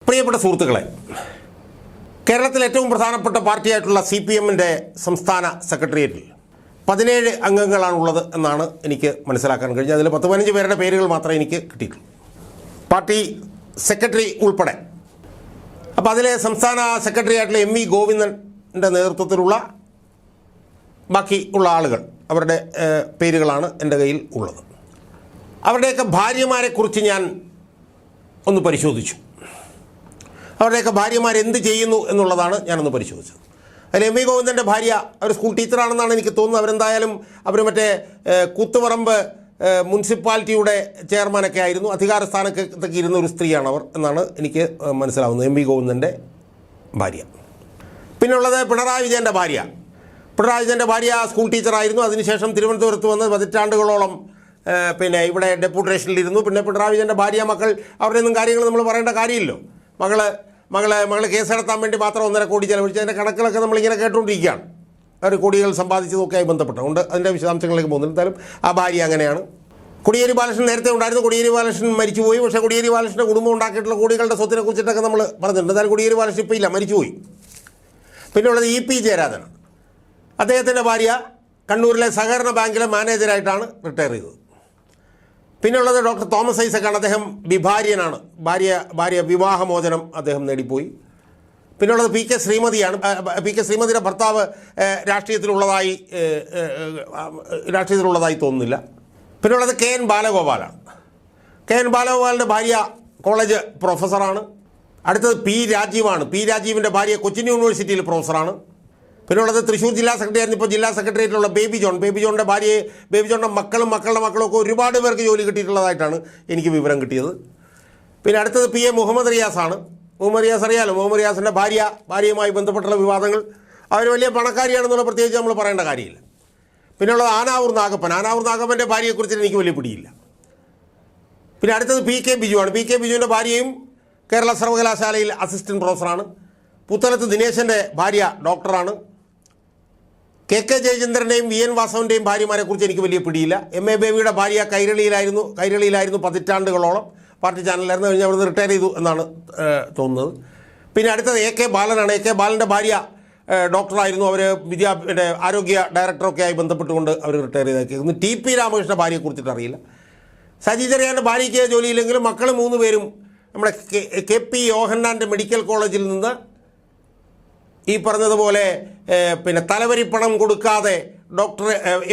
പ്രിയപ്പെട്ട സുഹൃത്തുക്കളെ, കേരളത്തിലെ ഏറ്റവും പ്രധാനപ്പെട്ട പാർട്ടിയായിട്ടുള്ള CPM-ൻ്റെ സംസ്ഥാന സെക്രട്ടേറിയറ്റിൽ 17 അംഗങ്ങളാണുള്ളത് എന്നാണ് എനിക്ക് മനസ്സിലാക്കാൻ കഴിഞ്ഞത്. അതിൽ 10-15 പേരുടെ പേരുകൾ മാത്രമേ എനിക്ക് കിട്ടിയിട്ടുള്ളൂ, പാർട്ടി സെക്രട്ടറി ഉൾപ്പെടെ. അപ്പോൾ അതിലെ സംസ്ഥാന സെക്രട്ടറി ആയിട്ടുള്ള MV ഗോവിന്ദൻ്റെ നേതൃത്വത്തിലുള്ള ബാക്കി ഉള്ള ആളുകൾ, അവരുടെ പേരുകളാണ് എൻ്റെ കയ്യിൽ ഉള്ളത്. അവരുടെയൊക്കെ ഭാര്യമാരെക്കുറിച്ച് ഞാൻ ഒന്ന് പരിശോധിച്ചു. അവരുടെയൊക്കെ ഭാര്യമാർ എന്ത് ചെയ്യുന്നു എന്നുള്ളതാണ് ഞാനൊന്ന് പരിശോധിച്ചത്. അതിൽ MV ഗോവിന്ദൻ്റെ ഭാര്യ ഒരു സ്കൂൾ ടീച്ചറാണെന്നാണ് എനിക്ക് തോന്നുന്നത്. അവരെന്തായാലും അവർ മറ്റേ കൂത്തുപറമ്പ് മുനിസിപ്പാലിറ്റിയുടെ ചെയർമാനൊക്കെ ആയിരുന്നു, അധികാര സ്ഥാനത്തൊക്കെ ഇരുന്ന ഒരു സ്ത്രീയാണ് അവർ എന്നാണ് എനിക്ക് മനസ്സിലാവുന്നത്, MV ഗോവിന്ദൻ്റെ ഭാര്യ. പിന്നുള്ളത് പിണറായി വിജയൻ്റെ ഭാര്യ. പിണറായി വിജയൻ്റെ ഭാര്യ സ്കൂൾ ടീച്ചറായിരുന്നു. അതിനുശേഷം തിരുവനന്തപുരത്ത് വന്ന് പതിറ്റാണ്ടുകളോളം ഇവിടെ ഡെപ്യൂട്ടേഷനിലിരുന്നു. പിന്നെ പിണറായി വിജയൻ്റെ ഭാര്യ മക്കൾ, അവരുടെയൊന്നും കാര്യങ്ങൾ നമ്മൾ പറയേണ്ട കാര്യമില്ലല്ലോ. മകള് കേസെടുത്താൻ വേണ്ടി മാത്രം 1.5 കോടി ചെലവഴിച്ച് അതിൻ്റെ കണക്കുകളൊക്കെ നമ്മളിങ്ങനെ കേട്ടുകൊണ്ടിരിക്കുകയാണ്. അവർ കോടികൾ സമ്പാദിച്ചതൊക്കെയായി ബന്ധപ്പെട്ടുകൊണ്ട് അതിൻ്റെ വിശദാംശങ്ങളിലേക്ക് പോകുന്നില്ല. എന്തായാലും ആ ഭാര്യ അങ്ങനെയാണ്. കോടിയേരി ബാലകൃഷ്ണൻ നേരത്തെ ഉണ്ടായിരുന്നു. കോടിയേരി ബാലകൃഷ്ണൻ മരിച്ചുപോയി. പക്ഷേ കോടിയേരി ബാലകൃഷ്ണൻ്റെ കുടുംബം ഉണ്ടാക്കിയിട്ടുള്ള കോടികളുടെ സ്വത്തിനെ കുറിച്ചിട്ടൊക്കെ നമ്മൾ പറഞ്ഞിട്ടുണ്ട്. എന്തായാലും കോടിയേരി ബാലകൃഷ്ണൻ ഇപ്പോൾ ഇല്ല, മരിച്ചുപോയി. പിന്നെയുള്ളത് EP ജയരാജനാണ്. അദ്ദേഹത്തിൻ്റെ ഭാര്യ കണ്ണൂരിലെ സഹകരണ ബാങ്കിലെ മാനേജരായിട്ടാണ് റിട്ടയർ ചെയ്തത്. പിന്നെയുള്ളത് ഡോക്ടർ തോമസ് ഐസക്കാണ്. അദ്ദേഹം വിഭാര്യനാണ്. ഭാര്യ വിവാഹമോചനം അദ്ദേഹം നേടിപ്പോയി. പിന്നെയുള്ളത് PK ശ്രീമതിയാണ്. PK ശ്രീമതിയുടെ ഭർത്താവ് രാഷ്ട്രീയത്തിലുള്ളതായി തോന്നുന്നില്ല. പിന്നെയുള്ളത് KN ബാലഗോപാലാണ്. KN ബാലഗോപാലിൻ്റെ ഭാര്യ കോളേജ് പ്രൊഫസറാണ്. അടുത്തത് P രാജീവാണ്. P രാജീവിൻ്റെ ഭാര്യ കൊച്ചിൻ യൂണിവേഴ്സിറ്റിയിൽ പ്രൊഫസറാണ്. പിന്നെയുള്ളത് തൃശ്ശൂർ ജില്ലാ സെക്രട്ടറി ആയിരുന്നു, ഇപ്പോൾ ജില്ലാ സെക്രട്ടേറിയറ്റിലുള്ള ബേബി ജോണിൻ്റെ ഭാര്യയെ, ബേബി ജോണിൻ്റെ മക്കളുടെ മക്കളൊക്കെ ഒരുപാട് പേർക്ക് ജോലി കിട്ടിയിട്ടുള്ളതായിട്ടാണ് എനിക്ക് വിവരം കിട്ടിയത്. പിന്നെ അടുത്തത് PA മുഹമ്മദ് റിയാസാണ്. മുഹമ്മദ് റിയാസ് അറിയാലോ, മുഹമ്മദ് റിയാസിൻ്റെ ഭാര്യയുമായി ബന്ധപ്പെട്ടുള്ള വിവാദങ്ങൾ. അവർ വലിയ പണക്കാരിയാണെന്നുള്ള പ്രത്യേകിച്ച് നമ്മൾ പറയേണ്ട കാര്യമില്ല. പിന്നെയുള്ളത് ആനാവൂർ നാഗപ്പൻ്റെ ഭാര്യയെക്കുറിച്ച് എനിക്ക് വലിയ പിടിയില്ല. പിന്നെ അടുത്തത് PK ബിജുവാണ്. PK ബിജുവിൻ്റെ ഭാര്യയും കേരള സർവകലാശാലയിൽ അസിസ്റ്റൻറ്റ് പ്രൊഫസറാണ്. പുത്തലത്ത് ദിനേശൻ്റെ ഭാര്യ ഡോക്ടറാണ്. KK ജയചന്ദ്രൻ്റെയും VN വാസവൻ്റെയും ഭാര്യമാരെക്കുറിച്ച് എനിക്ക് വലിയ പിടിയില്ല. MA ബേബിയുടെ ഭാര്യ കൈരളിയിലായിരുന്നു പതിറ്റാണ്ടുകളോളം. പാർട്ടി ചാനലിലായിരുന്നു. കഴിഞ്ഞ് അവിടുന്ന് റിട്ടയർ ചെയ്തു എന്നാണ് തോന്നുന്നത്. പിന്നെ അടുത്തത് AK ബാലനാണ്. AK ബാലൻ്റെ ഭാര്യ ഡോക്ടറായിരുന്നു. അവർ ആരോഗ്യ ഡയറക്ടറൊക്കെ ആയി ബന്ധപ്പെട്ടുകൊണ്ട് അവർ റിട്ടയർ ചെയ്താക്കിയിരുന്നു. TP രാമകൃഷ്ണൻ്റെ ഭാര്യയെക്കുറിച്ചിട്ട് അറിയില്ല. സജി ചെറിയാൻ്റെ ഭാര്യയ്ക്ക് ജോലിയില്ലെങ്കിലും മക്കൾ 3 പേരും നമ്മുടെ KP യോഹന്നാൻ്റെ മെഡിക്കൽ കോളേജിൽ നിന്ന് ഈ പറഞ്ഞതുപോലെ തലവരിപ്പണം കൊടുക്കാതെ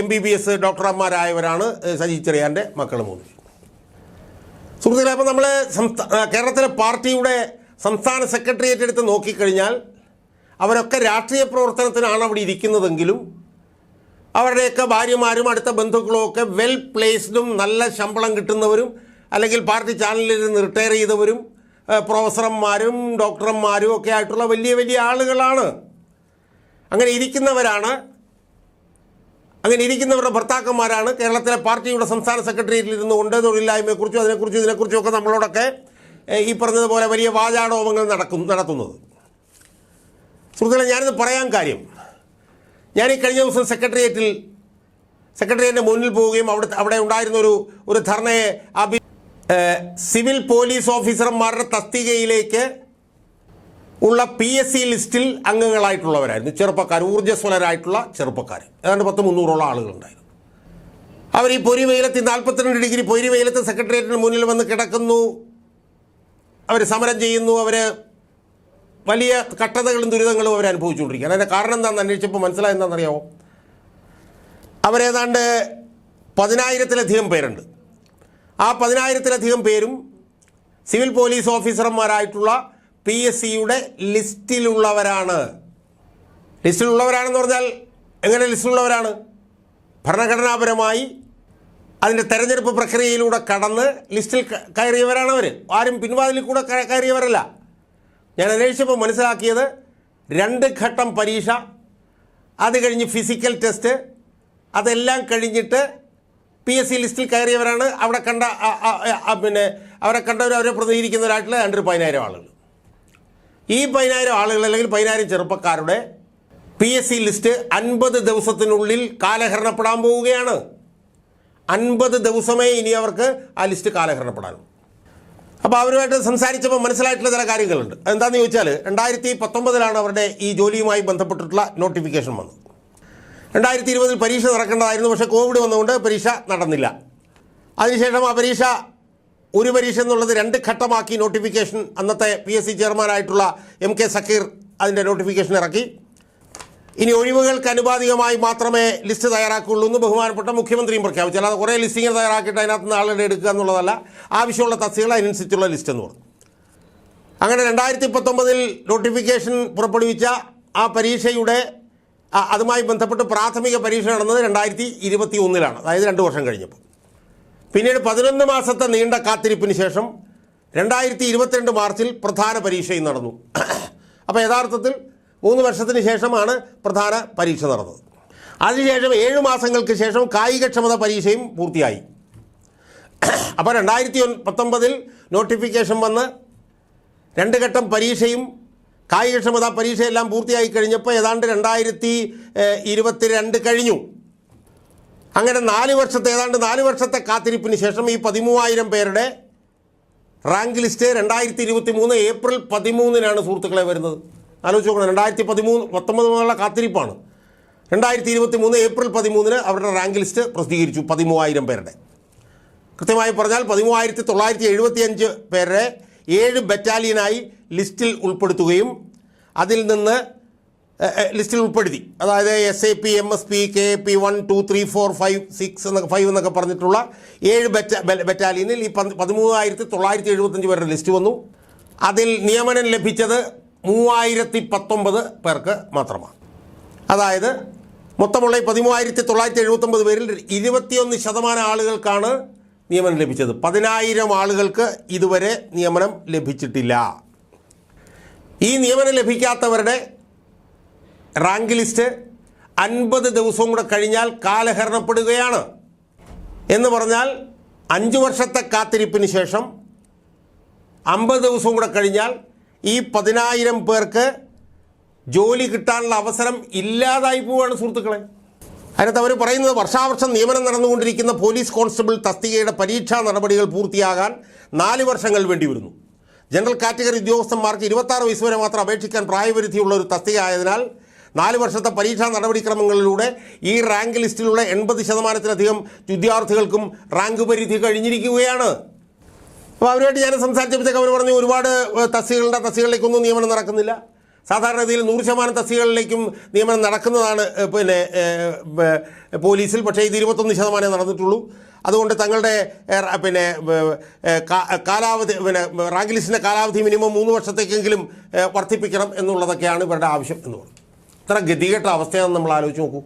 MBBS ഡോക്ടർമാരായവരാണ് സജി ചെറിയാൻ്റെ മക്കൾ 3. സുഹൃത്തുക്കളെ, അപ്പോൾ നമ്മൾ കേരളത്തിലെ പാർട്ടിയുടെ സംസ്ഥാന സെക്രട്ടേറിയറ്റ് എടുത്ത് നോക്കിക്കഴിഞ്ഞാൽ അവരൊക്കെ രാഷ്ട്രീയ പ്രവർത്തനത്തിനാണ് അവിടെ ഇരിക്കുന്നതെങ്കിലും അവരുടെയൊക്കെ ഭാര്യമാരും അടുത്ത ബന്ധുക്കളും ഒക്കെ വെൽ പ്ലേസ്ഡും നല്ല ശമ്പളം കിട്ടുന്നവരും അല്ലെങ്കിൽ പാർട്ടി ചാനലിൽ നിന്ന് റിട്ടയർ ചെയ്തവരും പ്രൊഫസർമാരും ഡോക്ടർമാരും ഒക്കെ ആയിട്ടുള്ള വലിയ വലിയ ആളുകളാണ്. അങ്ങനെ ഇരിക്കുന്നവരുടെ ഭർത്താക്കന്മാരാണ് കേരളത്തിലെ പാർട്ടിയുടെ സംസ്ഥാന സെക്രട്ടേറിയറ്റിൽ ഇരുന്നുകൊണ്ട് തൊഴിലില്ലായ്മയെക്കുറിച്ചും ഇതിനെക്കുറിച്ചും ഒക്കെ നമ്മളോടൊക്കെ ഈ പറഞ്ഞതുപോലെ വലിയ വാചാടോപങ്ങൾ നടത്തുന്നത്. സുഹൃത്തുക്കളെ, ഞാനിത് പറയാൻ കാര്യം, ഞാൻ ഈ കഴിഞ്ഞ ദിവസം സെക്രട്ടേറിയറ്റിൻ്റെ മുന്നിൽ പോവുകയും അവിടെ ഉണ്ടായിരുന്ന ഒരു ധർണയെ സിവിൽ പോലീസ് ഓഫീസർമാരുടെ തസ്തികയിലേക്ക് ഉള്ള PSC ലിസ്റ്റിൽ അംഗങ്ങളായിട്ടുള്ളവരായിരുന്നു ചെറുപ്പക്കാർ, ഊർജ്ജസ്വലരായിട്ടുള്ള ചെറുപ്പക്കാർ. ഏതാണ്ട് 300-ഓളം ആളുകളുണ്ടായിരുന്നു. അവർ ഈ പൊരിവെയിലത്ത് 42 ഡിഗ്രി പൊരിവെയിലത്ത് സെക്രട്ടേറിയറ്റിന് മുന്നിൽ വന്ന് കിടക്കുന്നു, അവർ സമരം ചെയ്യുന്നു, അവർ വലിയ കഷ്ടതകളും ദുരിതങ്ങളും അവർ അനുഭവിച്ചുകൊണ്ടിരിക്കുകയാണ്. അതിൻ്റെ കാരണം എന്താണെന്ന് അന്വേഷിച്ചപ്പോൾ മനസ്സിലായെന്താണെന്നറിയാമോ? അവരേതാണ്ട് 10,000-ലധികം പേരുണ്ട്. ആ 10,000-ലധികം പേരും സിവിൽ പോലീസ് ഓഫീസർമാരായിട്ടുള്ള PSCയുടെ ലിസ്റ്റിലുള്ളവരാണ്. ലിസ്റ്റിലുള്ളവരാണെന്ന് പറഞ്ഞാൽ എങ്ങനെ ലിസ്റ്റിലുള്ളവരാണ്? ഭരണഘടനാപരമായി അതിൻ്റെ തെരഞ്ഞെടുപ്പ് പ്രക്രിയയിലൂടെ കടന്ന് ലിസ്റ്റിൽ കയറിയവരാണ് അവർ. ആരും പിൻവാതിലിൽ കൂടെ കയറിയവരല്ല. ഞാൻ അന്വേഷിച്ചപ്പോൾ മനസ്സിലാക്കിയത് 2 ഘട്ടം പരീക്ഷ, അത് കഴിഞ്ഞ് ഫിസിക്കൽ ടെസ്റ്റ്, അതെല്ലാം കഴിഞ്ഞിട്ട് PSC ലിസ്റ്റിൽ കയറിയവരാണ്. അവരെ കണ്ടവർ അവരെ പ്രതിനിധീകരിക്കുന്നവരായിട്ടുള്ള 10,000 ആളുകൾ. ഈ 10,000 ആളുകൾ അല്ലെങ്കിൽ 10,000 ചെറുപ്പക്കാരുടെ PSC ലിസ്റ്റ് 50 ദിവസത്തിനുള്ളിൽ കാലഹരണപ്പെടാൻ പോവുകയാണ്. 50 ദിവസമേ ഇനി അവർക്ക് ആ ലിസ്റ്റ് കാലഹരണപ്പെടാനും. അപ്പോൾ അവരുമായിട്ട് സംസാരിച്ചപ്പോൾ മനസ്സിലായിട്ടുള്ള ചില കാര്യങ്ങളുണ്ട്. എന്താണെന്ന് ചോദിച്ചാൽ 2019 അവരുടെ ഈ ജോലിയുമായി ബന്ധപ്പെട്ടിട്ടുള്ള നോട്ടിഫിക്കേഷൻ വന്നത്. 2020 പരീക്ഷ നടക്കേണ്ടതായിരുന്നു, പക്ഷേ കോവിഡ് വന്നുകൊണ്ട് പരീക്ഷ നടന്നില്ല. അതിനുശേഷം ആ പരീക്ഷ ഒരു പരീക്ഷ എന്നുള്ളത് 2 ഘട്ടമാക്കി നോട്ടിഫിക്കേഷൻ അന്നത്തെ PSC ചെയർമാനായിട്ടുള്ള MK സക്കീർ അതിൻ്റെ നോട്ടിഫിക്കേഷൻ ഇറക്കി. ഇനി ഒഴിവുകൾക്ക് അനുപാതികമായി മാത്രമേ ലിസ്റ്റ് തയ്യാറാക്കുകയുള്ളൂ എന്ന് ബഹുമാനപ്പെട്ട മുഖ്യമന്ത്രിയും പ്രഖ്യാപിച്ചു. അല്ലാതെ കുറേ ലിസ്റ്റിങ്ങൾ തയ്യാറാക്കിയിട്ട് അതിനകത്ത് നിന്ന് ആളുടെ എടുക്കുക എന്നുള്ളതല്ല, ആവശ്യമുള്ള തസ്തികൾ അതിനനുസരിച്ചുള്ള ലിസ്റ്റ് എന്ന് പറഞ്ഞു. അങ്ങനെ 2019 നോട്ടിഫിക്കേഷൻ പുറപ്പെടുവിച്ച ആ പരീക്ഷയുടെ അതുമായി ബന്ധപ്പെട്ട് പ്രാഥമിക പരീക്ഷ നടന്നത് 2021, അതായത് 2 വർഷം കഴിഞ്ഞപ്പോൾ. പിന്നീട് 11 മാസത്തെ നീണ്ട കാത്തിരിപ്പിന് ശേഷം 2022 മാർച്ചിൽ പ്രധാന പരീക്ഷയും നടന്നു. അപ്പോൾ യഥാർത്ഥത്തിൽ 3 വർഷത്തിന് ശേഷമാണ് പ്രധാന പരീക്ഷ നടന്നത്. അതിനുശേഷം 7 മാസങ്ങൾക്ക് ശേഷം കായികക്ഷമത പരീക്ഷയും പൂർത്തിയായി. അപ്പോൾ 2019 നോട്ടിഫിക്കേഷൻ വന്ന് 2 ഘട്ടം പരീക്ഷയും കായികക്ഷമതാ പരീക്ഷയെല്ലാം പൂർത്തിയായി കഴിഞ്ഞപ്പോൾ ഏതാണ്ട് 2022 കഴിഞ്ഞു. അങ്ങനെ 4 വർഷത്തെ കാത്തിരിപ്പിന് ശേഷം ഈ 13,000 പേരുടെ റാങ്ക് ലിസ്റ്റ് 2023 ഏപ്രിൽ 13 സുഹൃത്തുക്കളെ വരുന്നത്. ആലോചിച്ച് നോക്കണം, 2019 മുതലുള്ള കാത്തിരിപ്പാണ്. 2023 ഏപ്രിൽ 13 അവരുടെ റാങ്ക് ലിസ്റ്റ് പ്രസിദ്ധീകരിച്ചു. 13,000 പേരുടെ, കൃത്യമായി പറഞ്ഞാൽ 13,975 പേരെ 7 ബറ്റാലിയനായി ലിസ്റ്റിൽ ഉൾപ്പെടുത്തുകയും അതിൽ നിന്ന് ലിസ്റ്റിൽ ഉൾപ്പെടുത്തി. അതായത് SAP, MSP, KAP 1, 2, 3, 4, 5, 6 എന്നൊക്കെ പറഞ്ഞിട്ടുള്ള 7 ബറ്റാലിയനിൽ ഈ 13,975 പേരുടെ ലിസ്റ്റ് വന്നു. അതിൽ നിയമനം ലഭിച്ചത് 3,019 പേർക്ക് മാത്രമാണ്. അതായത് മൊത്തമുള്ള ഈ 13,979 പേരിൽ 21% ആളുകൾക്കാണ് നിയമനം ലഭിച്ചത്. 10,000 ആളുകൾക്ക് ഇതുവരെ നിയമനം ലഭിച്ചിട്ടില്ല. ഈ നിയമനം ലഭിക്കാത്തവരുടെ റാങ്ക് ലിസ്റ്റ് 50 ദിവസവും കൂടെ കഴിഞ്ഞാൽ കാലഹരണപ്പെടുകയാണ്. എന്ന് പറഞ്ഞാൽ 5 വർഷത്തെ കാത്തിരിപ്പിന് ശേഷം 50 ദിവസവും കൂടെ കഴിഞ്ഞാൽ ഈ 10,000 പേർക്ക് ജോലി കിട്ടാനുള്ള അവസരം ഇല്ലാതായി പോവുകയാണ് സുഹൃത്തുക്കളെ. അതിനകത്ത് അവർ പറയുന്നത് വർഷാവർഷം നിയമനം നടന്നുകൊണ്ടിരിക്കുന്ന പോലീസ് കോൺസ്റ്റബിൾ തസ്തികയുടെ പരീക്ഷാ നടപടികൾ പൂർത്തിയാകാൻ 4 വർഷങ്ങൾ വേണ്ടി വരുന്നു. ജനറൽ കാറ്റഗറി ഉദ്യോഗസ്ഥന്മാർക്ക് 26 വയസ്സ് വരെ മാത്രം അപേക്ഷിക്കാൻ പ്രായപരിധിയുള്ള ഒരു തസ്തിക ആയതിനാൽ 4 വർഷത്തെ പരീക്ഷാ നടപടിക്രമങ്ങളിലൂടെ ഈ റാങ്ക് ലിസ്റ്റിലുള്ള 80%-ലധികം വിദ്യാർത്ഥികൾക്കും റാങ്ക് പരിധി കഴിഞ്ഞിരിക്കുകയാണ്. അപ്പോൾ അവരുമായിട്ട് ഞാൻ സംസാരിച്ചപ്പോഴത്തേക്ക് അവർ പറഞ്ഞു ഒരുപാട് തസ്തികകളിലേക്കൊന്നും നിയമനം നടക്കുന്നില്ല. സാധാരണഗതിയിൽ 100% തസ്തികകളിലേക്കും നിയമനം നടക്കുന്നതാണ് പോലീസിൽ. പക്ഷേ ഇത് 21% നടന്നിട്ടുള്ളൂ. അതുകൊണ്ട് തങ്ങളുടെ കാലാവധി റാങ്ക് ലിസ്റ്റിൻ്റെ കാലാവധി മിനിമം 3 വർഷത്തേക്കെങ്കിലും വർദ്ധിപ്പിക്കണം എന്നുള്ളതൊക്കെയാണ് ഇവരുടെ ആവശ്യം എന്ന് പറഞ്ഞു. ഇത്ര ഗതികെട്ട അവസ്ഥയാണെന്ന് നമ്മൾ ആലോചിച്ച് നോക്കൂ.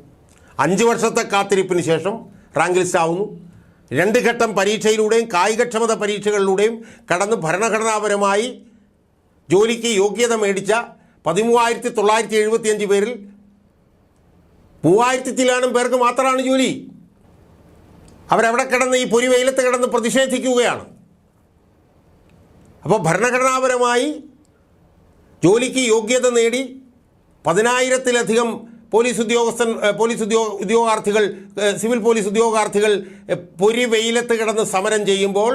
5 വർഷത്തെ കാത്തിരിപ്പിന് ശേഷം റാങ്ക് ലിസ്റ്റ് ആവുന്നു. 2 ഘട്ടം പരീക്ഷയിലൂടെയും കായികക്ഷമത പരീക്ഷകളിലൂടെയും കടന്ന് ഭരണഘടനാപരമായി ജോലിക്ക് യോഗ്യത മേടിച്ച 13,975 പേരിൽ 3,000 പേർക്ക് മാത്രമാണ് ജോലി. അവരവിടെ കിടന്ന് ഈ പൊരിവെയിലത്ത് കിടന്ന് പ്രതിഷേധിക്കുകയാണ്. അപ്പോൾ ഭരണഘടനാപരമായി ജോലിക്ക് യോഗ്യത നേടി 10,000-ലധികം ഉദ്യോഗാർത്ഥികൾ സിവിൽ പോലീസ് ഉദ്യോഗാർത്ഥികൾ പൊരിവെയിലത്ത് കിടന്ന് സമരം ചെയ്യുമ്പോൾ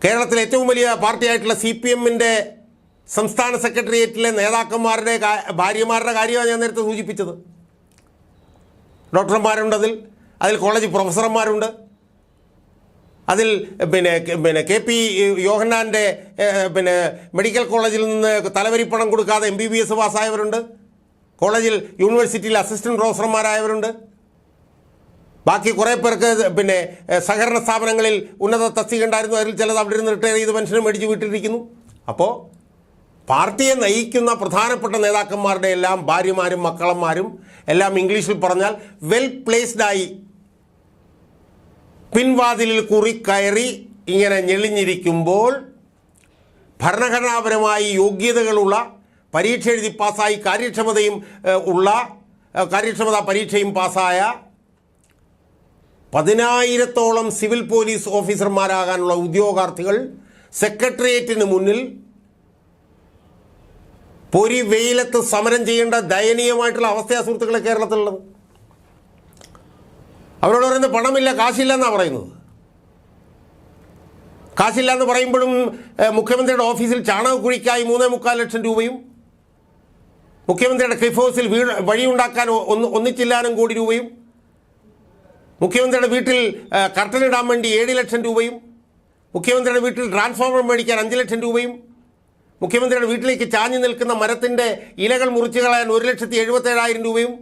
കേരളത്തിലെ ഏറ്റവും വലിയ പാർട്ടിയായിട്ടുള്ള CPM-ന്റെ സംസ്ഥാന സെക്രട്ടേറിയറ്റിലെ നേതാക്കന്മാരുടെ ഭാര്യമാരുടെ കാര്യമാണ് ഞാൻ നേരത്തെ സൂചിപ്പിച്ചത്. ഡോക്ടർമാരുണ്ട്, അതിൽ കോളേജ് പ്രൊഫസർമാരുണ്ട്, അതിൽ KP യോഹന്നാൻ്റെ മെഡിക്കൽ കോളേജിൽ നിന്ന് തലവരിപ്പണം കൊടുക്കാതെ MBBS പാസ്സായവരുണ്ട്, കോളേജിൽ യൂണിവേഴ്സിറ്റിയിൽ അസിസ്റ്റൻറ്റ് പ്രൊഫസർമാരായവരുണ്ട്, ബാക്കി കുറേ പേർക്ക് സഹകരണ സ്ഥാപനങ്ങളിൽ ഉന്നത തസ്തിക ഉണ്ടായിരുന്നു. അതിൽ ചിലത് അവിടെ ഇരുന്ന് റിട്ടയർ ചെയ്ത് പെൻഷനും മേടിച്ച് വീട്ടിലിരിക്കുന്നു. അപ്പോൾ പാർട്ടിയെ നയിക്കുന്ന പ്രധാനപ്പെട്ട നേതാക്കന്മാരുടെ എല്ലാം ഭാര്യമാരും മക്കളന്മാരും എല്ലാം ഇംഗ്ലീഷിൽ പറഞ്ഞാൽ വെൽ പ്ലേസ്ഡായി പിൻവാതിലിൽ കുറി കയറി ഇങ്ങനെ ഞെളിഞ്ഞിരിക്കുമ്പോൾ ഭരണഘടനാപരമായി യോഗ്യതകളുള്ള പരീക്ഷ എഴുതി പാസ്സായി കാര്യക്ഷമതാ പരീക്ഷയും പാസ്സായ 10,000-ഓളം സിവിൽ പോലീസ് ഓഫീസർമാരാകാനുള്ള ഉദ്യോഗാർത്ഥികൾ സെക്രട്ടേറിയറ്റിന് മുന്നിൽ പൊരി വെയിലത്ത് സമരം ചെയ്യേണ്ട ദയനീയമായിട്ടുള്ള അവസ്ഥയാണ് സുഹൃത്തുക്കളെ കേരളത്തിലുള്ളത്. അവരോട് പറയുന്നത് പണമില്ല, കാശില്ല എന്നാണ് പറയുന്നത്. കാശില്ല എന്ന് പറയുമ്പോഴും മുഖ്യമന്ത്രിയുടെ ഓഫീസിൽ ചാണകക്കുഴിക്കായി 3.25 ലക്ഷം രൂപയും മുഖ്യമന്ത്രിയുടെ ക്ലിഫ് ഹൗസിൽ വഴിയുണ്ടാക്കാൻ ഒന്നിച്ചില്ലാനും കോടി രൂപയും മുഖ്യമന്ത്രിയുടെ വീട്ടിൽ കർട്ടനിടാൻ വേണ്ടി 7 ലക്ഷം രൂപയും മുഖ്യമന്ത്രിയുടെ വീട്ടിൽ ട്രാൻസ്ഫോമർ മേടിക്കാൻ 5 ലക്ഷം രൂപയും മുഖ്യമന്ത്രിയുടെ വീട്ടിലേക്ക് ചാഞ്ഞു നിൽക്കുന്ന മരത്തിൻ്റെ ഇലകൾ മുറിച്ചു കളയാൻ 1,77,000 രൂപയും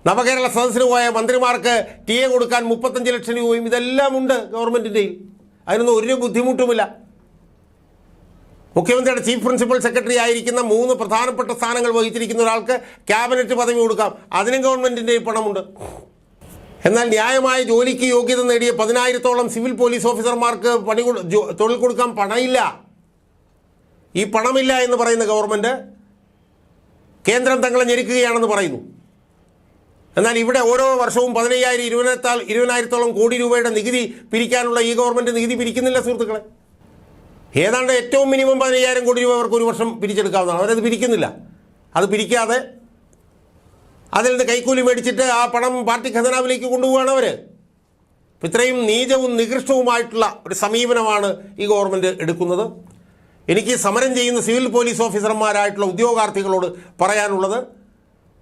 നവകേരള സദസ്സിന് പോയ മന്ത്രിമാർക്ക് ടി എ കൊടുക്കാൻ 35 ലക്ഷം രൂപയും ഇതെല്ലാം ഉണ്ട് ഗവൺമെൻറ്റിൻ്റെയിൽ. അതിനൊന്നും ഒരു ബുദ്ധിമുട്ടുമില്ല. മുഖ്യമന്ത്രിയുടെ ചീഫ് പ്രിൻസിപ്പൽ സെക്രട്ടറി ആയിരിക്കുന്ന 3 പ്രധാനപ്പെട്ട സ്ഥാനങ്ങൾ വഹിച്ചിരിക്കുന്ന ഒരാൾക്ക് ക്യാബിനറ്റ് പദവി കൊടുക്കാം. അതിനും ഗവൺമെൻറ്റിൻ്റെ പണമുണ്ട്. എന്നാൽ ന്യായമായ ജോലിക്ക് യോഗ്യത നേടിയ 10,000-ഓളം സിവിൽ പോലീസ് ഓഫീസർമാർക്ക് തൊഴിൽ കൊടുക്കാൻ പണമില്ല. ഈ പണമില്ല എന്ന് പറയുന്ന ഗവൺമെൻറ് കേന്ദ്രം തങ്ങളെ ഞെരുക്കുകയാണെന്ന് പറയുന്നു. എന്നാൽ ഇവിടെ ഓരോ വർഷവും 15,000-20,000-ഓളം കോടി രൂപയുടെ നികുതി പിരിക്കാനുള്ള ഈ ഗവൺമെൻറ് നികുതി പിരിക്കുന്നില്ല സുഹൃത്തുക്കളെ. ഏതാണ്ട് ഏറ്റവും മിനിമം 15,000 കോടി രൂപ അവർക്ക് ഒരു വർഷം പിരിച്ചെടുക്കാവുന്നതാണ്. അവരത് പിരിക്കുന്നില്ല. അത് പിരിക്കാതെ അതിൽ നിന്ന് കൈക്കൂലി മേടിച്ചിട്ട് ആ പണം പാർട്ടി ഖജനാവിലേക്ക് കൊണ്ടുപോവുകയാണ് അവർ. ഇത്രയും നീചവും നികൃഷ്ടവുമായിട്ടുള്ള ഒരു സമീപനമാണ് ഈ ഗവൺമെൻറ് എടുക്കുന്നത്. എനിക്ക് സമരം ചെയ്യുന്ന സിവിൽ പോലീസ് ഓഫീസർമാരായിട്ടുള്ള ഉദ്യോഗാർത്ഥികളോട് പറയാനുള്ളത്,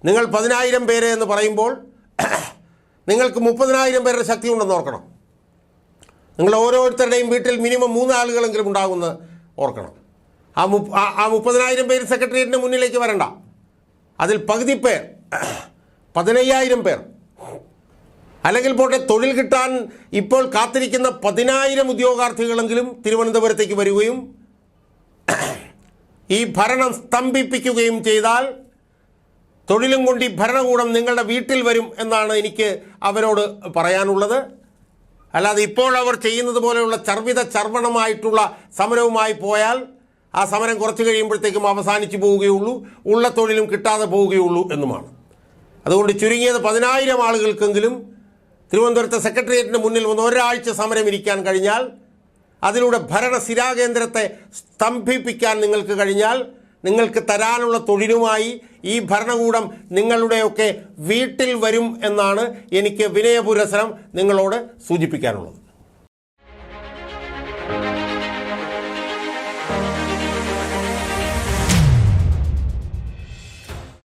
നിങ്ങൾ 10,000 പേര് എന്ന് പറയുമ്പോൾ നിങ്ങൾക്ക് 30,000 പേരുടെ ശക്തി ഉണ്ടെന്ന് ഓർക്കണം. നിങ്ങൾ ഓരോരുത്തരുടെയും വീട്ടിൽ മിനിമം 3 ആളുകളെങ്കിലും ഉണ്ടാകുമെന്ന് ഓർക്കണം. ആ 30,000 പേര് സെക്രട്ടേറിയറ്റിന് മുന്നിലേക്ക് വരണ്ട. അതിൽ പകുതി പേർ 15,000 പേർ അല്ലെങ്കിൽ പോട്ടെ തൊഴിൽ കിട്ടാൻ ഇപ്പോൾ കാത്തിരിക്കുന്ന 10,000 ഉദ്യോഗാർത്ഥികളെങ്കിലും തിരുവനന്തപുരത്തേക്ക് വരികയും ഈ ഭരണം സ്തംഭിപ്പിക്കുകയും ചെയ്താൽ തൊഴിലും കൊണ്ട് ഈ ഭരണകൂടം നിങ്ങളുടെ വീട്ടിൽ വരും എന്നാണ് എനിക്ക് അവരോട് പറയാനുള്ളത്. അല്ലാതെ ഇപ്പോൾ അവർ ചെയ്യുന്നത് പോലെയുള്ള ചർവണമായിട്ടുള്ള സമരവുമായി പോയാൽ ആ സമരം കുറച്ച് കഴിയുമ്പോഴത്തേക്കും അവസാനിച്ചു പോവുകയുള്ളൂ, ഉള്ള തൊഴിലും കിട്ടാതെ പോവുകയുള്ളൂ എന്നുമാണ്. അതുകൊണ്ട് ചുരുങ്ങിയത് 10,000 ആളുകൾക്കെങ്കിലും തിരുവനന്തപുരത്തെ സെക്രട്ടേറിയറ്റിന് മുന്നിൽ വന്ന് ഒരാഴ്ച സമരം ഇരിക്കാൻ കഴിഞ്ഞാൽ, അതിലൂടെ ഭരണസിരാകേന്ദ്രത്തെ സ്തംഭിപ്പിക്കാൻ നിങ്ങൾക്ക് കഴിഞ്ഞാൽ, നിങ്ങൾക്ക് തരാനുള്ള തൊഴിലുമായി ഈ ഭരണകൂടം നിങ്ങളുടെയൊക്കെ വീട്ടിൽ വരും എന്നാണ് എനിക്ക് വിനയപുരസരം നിങ്ങളോട് സൂചിപ്പിക്കാനുള്ളത്.